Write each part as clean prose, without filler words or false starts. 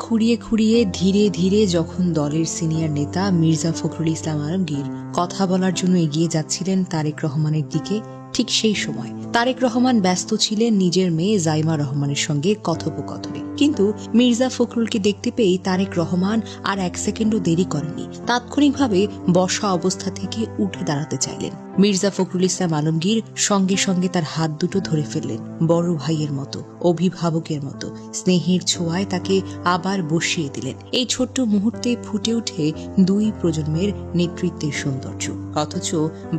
খুঁড়িয়ে খুঁড়িয়ে ধীরে ধীরে যখন দলের সিনিয়র নেতা মির্জা ফখরুল ইসলাম আলমগীর কথা বলার জন্য এগিয়ে যাচ্ছিলেন তারেক রহমানের দিকে, ঠিক সেই সময় তারেক রহমান ব্যস্ত ছিলেন নিজের মেয়ে জাইমা রহমানের সঙ্গে কথোপকথনে। কিন্তু মির্জা ফখরুলকে দেখতে পেয়ে তারেক রহমান আর এক সেকেন্ডও দেরি করেনি, তাৎক্ষণিকভাবে বসা অবস্থা থেকে উঠে দাঁড়াতে চাইলেন। মির্জা ফখরুল ইসলাম আলমগীর সঙ্গে সঙ্গে তার হাত দুটো ধরে ফেললেন, বড় ভাইয়ের মতো, অভিভাবকের মতো স্নেহের ছোঁয়ায় তাকে আবার বসিয়ে দিলেন। এই ছোট্ট মুহূর্তে ফুটে ওঠে দুই প্রজন্মের নেতৃত্বের সৌন্দর্য। অথচ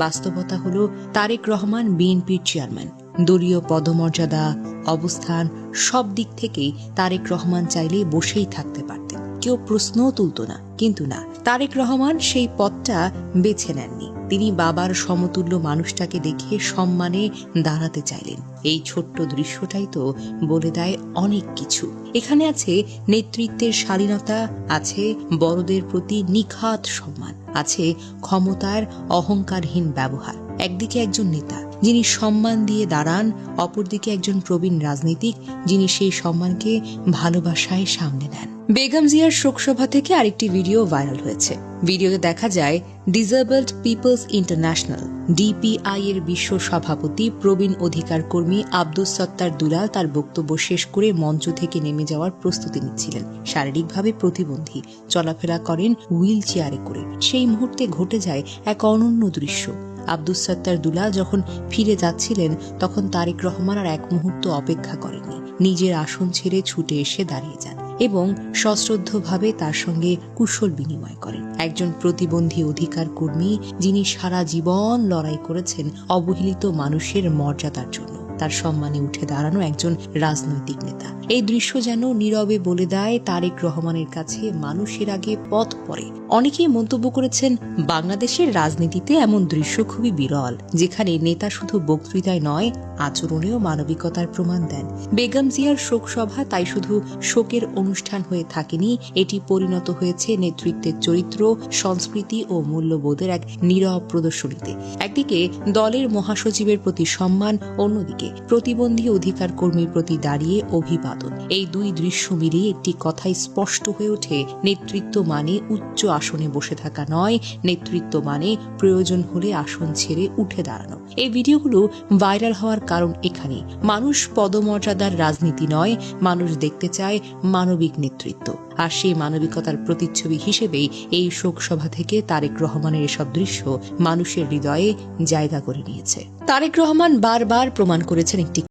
বাস্তবতা হলো তারেক রহমান বিএনপির চেয়ারম্যান। দলীয় পদমর্যাদা, অবস্থান, সব দিক থেকেই তারেক রহমান চাইলে বসেই থাকতে পারতেন, কেউ প্রশ্নও তুলত না। কিন্তু না, তারেক রহমান সেই পথটা বেছে নেননি। তিনি বাবার সমতুল্য মানুষটাকে দেখে সম্মানে দাঁড়াতে চাইলেন। এই ছোট্ট দৃশ্যটাই তো বলে দেয় অনেক কিছু। এখানে আছে নেতৃত্বের শালীনতা, আছে বড়দের প্রতি নিখাত সম্মান, আছে ক্ষমতার অহংকারহীন ব্যবহার। একদিকে একজন নেতা যিনি সম্মান দিয়ে দাঁড়ান, অপরদিকে একজন প্রবীণ রাজনীতিক যিনি সেই সম্মানকে ভালোবাসায় সামনে নেন। বেগম জিয়ার শোকসভা থেকে আরেকটি ভিডিও ভাইরাল হয়েছে। ভিডিওতে দেখা যায় ডিসেবলড পিপলস ইন্টারন্যাশনাল ডিপিআই এর বিশ্ব সভাপতি প্রবীণ অধিকার কর্মী আব্দুস সত্তার দুলাল তার বক্তব্য শেষ করে মঞ্চ থেকে নেমে যাওয়ার প্রস্তুতি নিচ্ছিলেন। শারীরিকভাবে প্রতিবন্ধী, চলাফেরা করেন হুইল চেয়ারে করে। সেই মুহূর্তে ঘটে যায় এক অনন্য দৃশ্য। আব্দুস সত্তার দুলাল যখন ফিরে যাচ্ছিলেন তখন তারেক রহমান আর এক মুহূর্ত অপেক্ষা করেননি, নিজের আসন ছেড়ে ছুটে এসে দাঁড়িয়ে যান এবং সশ্রদ্ধভাবে তার সঙ্গে কুশল বিনিময় করেন। একজন প্রতিবন্ধী অধিকার কর্মী যিনি সারা জীবন লড়াই করেছেন অবহেলিত মানুষের মর্যাদার জন্য, তার সম্মানে উঠে দাঁড়ানো একজন রাজনৈতিক নেতা। এই দৃশ্য যেন নীরবে বলে দেয় তারেক রহমানের কাছে মানুষের আগে পথ পড়ে। অনেকেই মন্তব্য করেছেন, বাংলাদেশের রাজনীতিতে এমন দৃশ্য খুবই বিরল, যেখানে নেতা শুধু বক্তৃতায় নয়, আচরণেও মানবিকতার প্রমাণ দেন। বেগম জিয়ার শোকসভা তাই শুধু শোকের অনুষ্ঠান হয়ে থাকেনি, এটি পরিণত হয়েছে নেতৃত্বের চরিত্র, সংস্কৃতি ও মূল্যবোধের এক নীরব প্রদর্শনীতে। একদিকে দলের মহাসচিবের প্রতি সম্মান, অন্যদিকে প্রতিবন্ধী অধিকার কর্মীর প্রতি দাঁড়িয়ে অভিবাদন। এই দুই দৃশ্য মিলিয়ে একটি কথাই স্পষ্ট হয়ে ওঠে, নেতৃত্ব মানে উচ্চ আসনে বসে থাকা নয়, নেতৃত্ব মানে প্রয়োজন হলে আসন ছেড়ে উঠে দাঁড়ানো। এই ভিডিওগুলো ভাইরাল হওয়ার কারণ এখানে। মানুষ পদমর্যাদার রাজনীতি নয়, মানুষ দেখতে চায় মানবিক নেতৃত্ব। আর সেই মানবিকতার প্রতিচ্ছবি হিসেবেই এই শোকসভা থেকে তারেক রহমানের এসব দৃশ্য মানুষের হৃদয়ে জায়গা করে নিয়েছে। তারেক রহমান বারবার প্রমাণ করেছেন একটি